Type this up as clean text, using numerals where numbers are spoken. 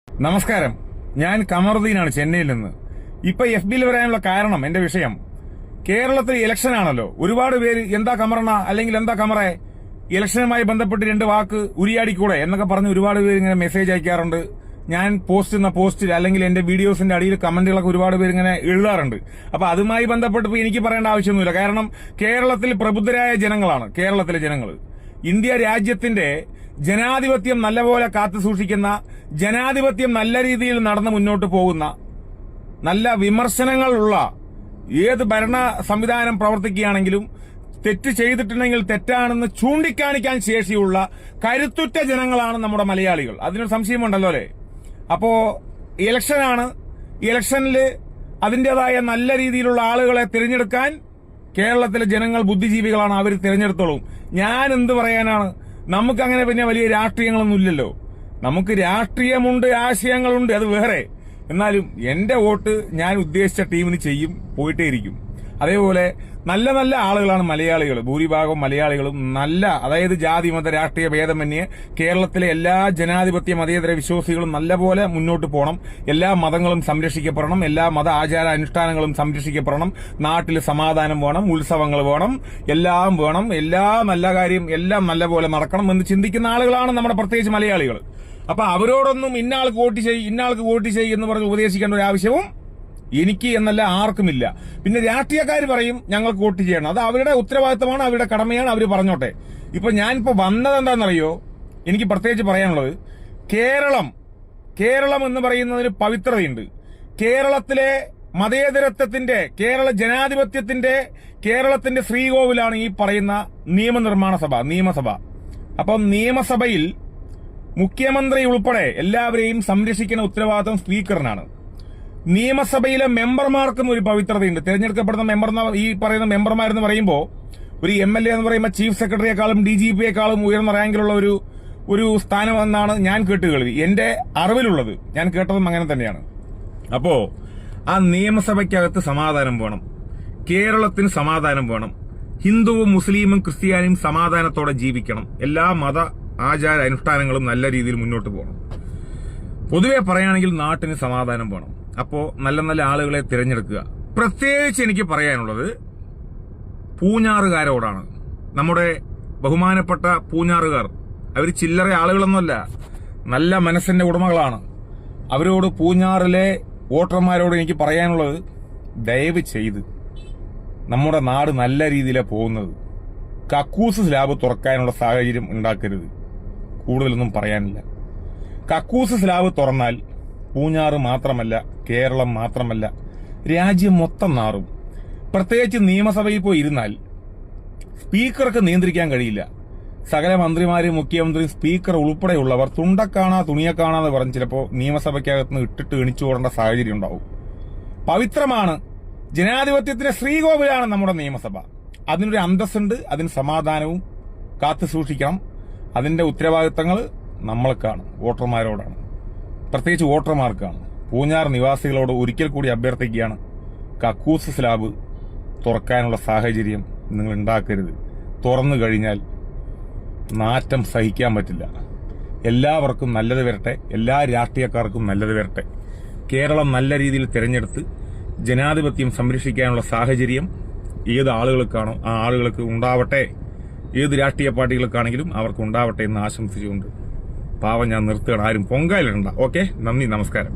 നമസ്കാരം. ഞാൻ കമറുദ്ദീനാണ്, ചെന്നൈയിൽ നിന്ന്. ഇപ്പൊ FBയിൽ വരാനുള്ള കാരണം, എന്റെ വിഷയം, കേരളത്തിൽ ഇലക്ഷൻ ആണല്ലോ. ഒരുപാട് പേര് എന്താ കമറണ അല്ലെങ്കിൽ എന്താ കമറേ, ഇലക്ഷനുമായി ബന്ധപ്പെട്ട് രണ്ട് വാക്ക് ഉരിയാടിക്കൂടെ എന്നൊക്കെ പറഞ്ഞ് ഒരുപാട് പേര് ഇങ്ങനെ മെസ്സേജ് അയക്കാറുണ്ട്. ഞാൻ പോസ്റ്റ് ചെയ്യുന്ന പോസ്റ്റിൽ അല്ലെങ്കിൽ എന്റെ വീഡിയോസിന്റെ അടിയിൽ കമന്റുകളൊക്കെ ഒരുപാട് പേര് ഇങ്ങനെ എഴുതാറുണ്ട്. അപ്പൊ അതുമായി ബന്ധപ്പെട്ട് എനിക്ക് പറയേണ്ട ആവശ്യമൊന്നുമില്ല. കാരണം കേരളത്തിൽ പ്രബുദ്ധരായ ജനങ്ങളാണ് കേരളത്തിലെ ജനങ്ങൾ. ഇന്ത്യ രാജ്യത്തിന്റെ ജനാധിപത്യം നല്ലപോലെ കാത്തുസൂക്ഷിക്കുന്ന, ജനാധിപത്യം നല്ല രീതിയിൽ നടന്ന് മുന്നോട്ട് പോകുന്ന, നല്ല വിമർശനങ്ങളുള്ള ഏത് ഭരണ സംവിധാനം പ്രവർത്തിക്കുകയാണെങ്കിലും തെറ്റ് ചെയ്തിട്ടുണ്ടെങ്കിൽ തെറ്റാണെന്ന് ചൂണ്ടിക്കാണിക്കാൻ ശേഷിയുള്ള കരുത്തുറ്റ ജനങ്ങളാണ് നമ്മുടെ മലയാളികൾ. അതിനൊരു സംശയമുണ്ടല്ലോ അല്ലേ? അപ്പോ ഇലക്ഷനാണ്. ഇലക്ഷനിൽ അതിന്റേതായ നല്ല രീതിയിലുള്ള ആളുകളെ തിരഞ്ഞെടുക്കാൻ കേരളത്തിലെ ജനങ്ങൾ ബുദ്ധിജീവികളാണ്, അവർ തിരഞ്ഞെടുത്തോളും. ഞാൻ എന്ത് പറയാനാണ്? നമുക്കങ്ങനെ പിന്നെ വലിയ രാഷ്ട്രീയങ്ങളൊന്നും ഇല്ലല്ലോ. നമുക്ക് രാഷ്ട്രീയമുണ്ട്, ആശയങ്ങളുണ്ട്, അത് വേറെ. എന്നാലും എന്റെ വോട്ട് ഞാൻ ഉദ്ദേശിച്ച ടീമിന് ചെയ്യും, പോയിട്ടേയിരിക്കും. അതേപോലെ നല്ല നല്ല ആളുകളാണ് മലയാളികൾ. ഭൂരിഭാഗം മലയാളികളും നല്ല, അതായത് ജാതി മത രാഷ്ട്രീയ ഭേദമന്യേ കേരളത്തിലെ എല്ലാ ജനാധിപത്യ മതേതര വിശ്വാസികളും നല്ലപോലെ മുന്നോട്ട് പോകണം. എല്ലാ മതങ്ങളും സംരക്ഷിക്കപ്പെടണം, എല്ലാ മത ആചാര അനുഷ്ഠാനങ്ങളും സംരക്ഷിക്കപ്പെടണം. നാട്ടിൽ സമാധാനം വേണം, ഉത്സവങ്ങൾ വേണം, എല്ലാം വേണം, എല്ലാ നല്ല കാര്യം എല്ലാം നല്ലപോലെ നടക്കണം എന്ന് ചിന്തിക്കുന്ന ആളുകളാണ് നമ്മുടെ പ്രത്യേകിച്ച് മലയാളികൾ. അപ്പൊ അവരോടൊന്നും ഇന്നാൾക്ക് വോട്ട് ചെയ്യും, ഇന്നാൾക്ക് വോട്ട് ചെയ്യും എന്ന് പറഞ്ഞ് ഉപദേശിക്കേണ്ട ഒരു ആവശ്യവും എനിക്ക് എന്നല്ല ആർക്കുമില്ല. പിന്നെ രാഷ്ട്രീയക്കാർ പറയും ഞങ്ങൾക്ക് വോട്ട് ചെയ്യണം, അത് അവരുടെ ഉത്തരവാദിത്തമാണ്, അവരുടെ കടമയാണ്, അവർ പറഞ്ഞോട്ടെ. ഇപ്പൊ ഞാനിപ്പോ വന്നത് എന്താണെന്നറിയോ? എനിക്ക് പ്രത്യേകിച്ച് പറയാനുള്ളത്, കേരളം എന്ന് പറയുന്നതിന് പവിത്രതയുണ്ട്. കേരളത്തിലെ മതേതരത്വത്തിന്റെ, കേരള ജനാധിപത്യത്തിന്റെ, കേരളത്തിന്റെ ശ്രീകോവിലാണ് ഈ പറയുന്ന നിയമസഭ. അപ്പം നിയമസഭയിൽ മുഖ്യമന്ത്രി ഉൾപ്പെടെ എല്ലാവരെയും സംരക്ഷിക്കുന്ന ഉത്തരവാദിത്വം സ്പീക്കറിനാണ്. നിയമസഭയിലെ മെമ്പർമാർക്കും ഒരു പവിത്രതയുണ്ട്. തിരഞ്ഞെടുക്കപ്പെടുന്ന ഈ പറയുന്ന മെമ്പർമാരെന്ന് പറയുമ്പോൾ ഒരു MLA എന്ന് പറയുമ്പോൾ ചീഫ് സെക്രട്ടറിയെക്കാളും DGPയെക്കാളും ഉയർന്ന റാങ്കിലുള്ള ഒരു സ്ഥാനമെന്നാണ് ഞാൻ കേട്ടുകേൾവി. എന്റെ അറിവിലുള്ളത്, ഞാൻ കേട്ടതും അങ്ങനെ തന്നെയാണ്. അപ്പോ ആ നിയമസഭയ്ക്കകത്ത് സമാധാനം വേണം, കേരളത്തിന് സമാധാനം വേണം, ഹിന്ദുവും മുസ്ലിമും ക്രിസ്ത്യാനിയും സമാധാനത്തോടെ ജീവിക്കണം, എല്ലാ മത ആചാര അനുഷ്ഠാനങ്ങളും നല്ല രീതിയിൽ മുന്നോട്ട് പോകണം. പൊതുവെ പറയുകയാണെങ്കിൽ നാട്ടിന് സമാധാനം വേണം. അപ്പോ നല്ല നല്ല ആളുകളെ തിരഞ്ഞെടുക്കുക. പ്രത്യേകിച്ച് എനിക്ക് പറയാനുള്ളത് പൂഞ്ഞാറുകാരോടാണ്. നമ്മുടെ ബഹുമാനപ്പെട്ട പൂഞ്ഞാറുകാർ, അവർ ചില്ലറ ആളുകളൊന്നുമല്ല, നല്ല മനസ്സിന്റെ ഉടമകളാണ്. അവരോട്, പൂഞ്ഞാറിലെ വോട്ടർമാരോട് എനിക്ക് പറയാനുള്ളത്, ദയവ് ചെയ്ത് നമ്മുടെ നാട് നല്ല രീതിയിലാണ് പോകുന്നത്. കക്കൂസ് സ്ലാബ് തുറക്കാനുള്ള സാഹചര്യം ഉണ്ടാക്കരുത്. കൂടുതലൊന്നും പറയാനില്ല. കക്കൂസ് സ്ലാബ് തുറന്നാൽ പൂഞ്ഞാറ് മാത്രമല്ല, കേരളം മാത്രമല്ല, രാജ്യം മൊത്തം നാറും. പ്രത്യേകിച്ച് നിയമസഭയിൽ പോയി ഇരുന്നാൽ സ്പീക്കർക്ക് നിയന്ത്രിക്കാൻ കഴിയില്ല. സകല മന്ത്രിമാരും, മുഖ്യമന്ത്രി, സ്പീക്കർ ഉൾപ്പെടെയുള്ളവർ തുണിയക്കാണാന്ന് പറഞ്ഞ് ചിലപ്പോൾ നിയമസഭയ്ക്കകത്ത് ഇട്ടിട്ട് എണിച്ചുകൂടേണ്ട സാഹചര്യം ഉണ്ടാവും. പവിത്രമാണ്, ജനാധിപത്യത്തിന്റെ ശ്രീകോവിലാണ് നമ്മുടെ നിയമസഭ. അതിനൊരു അന്തസ്സുണ്ട്, അതിന് സമാധാനവും കാത്തു സൂക്ഷിക്കണം. അതിന്റെ ഉത്തരവാദിത്തങ്ങൾ നമ്മൾക്കാണ്, വോട്ടർമാരോടാണ്, പ്രത്യേകിച്ച് വോട്ടർമാർക്കാണ്. പൂഞ്ഞാർ നിവാസികളോട് ഒരിക്കൽ കൂടി അഭ്യർത്ഥിക്കുകയാണ്, കക്കൂസ് സ്ലാബ് തുറക്കാനുള്ള സാഹചര്യം നിങ്ങൾ ഉണ്ടാക്കരുത്. തുറന്നു കഴിഞ്ഞാൽ നാറ്റം സഹിക്കാൻ പറ്റില്ല. എല്ലാവർക്കും നല്ലത് വരട്ടെ, എല്ലാ രാഷ്ട്രീയക്കാർക്കും നല്ലത് വരട്ടെ. കേരളം നല്ല രീതിയിൽ തിരഞ്ഞെടുത്ത് ജനാധിപത്യം സംരക്ഷിക്കാനുള്ള സാഹചര്യം ഏത് ആളുകൾക്കാണോ ആ ആളുകൾക്ക് ഉണ്ടാവട്ടെ. ഏത് രാഷ്ട്രീയ പാർട്ടികൾക്കാണെങ്കിലും അവർക്ക് ഉണ്ടാവട്ടെ എന്ന് ആശംസിച്ചുകൊണ്ട് പാവം ഞാൻ നിർത്തുകയാണ്. ആരും പൊങ്കാലിടണ്ട. ഓക്കെ, നന്ദി, നമസ്കാരം.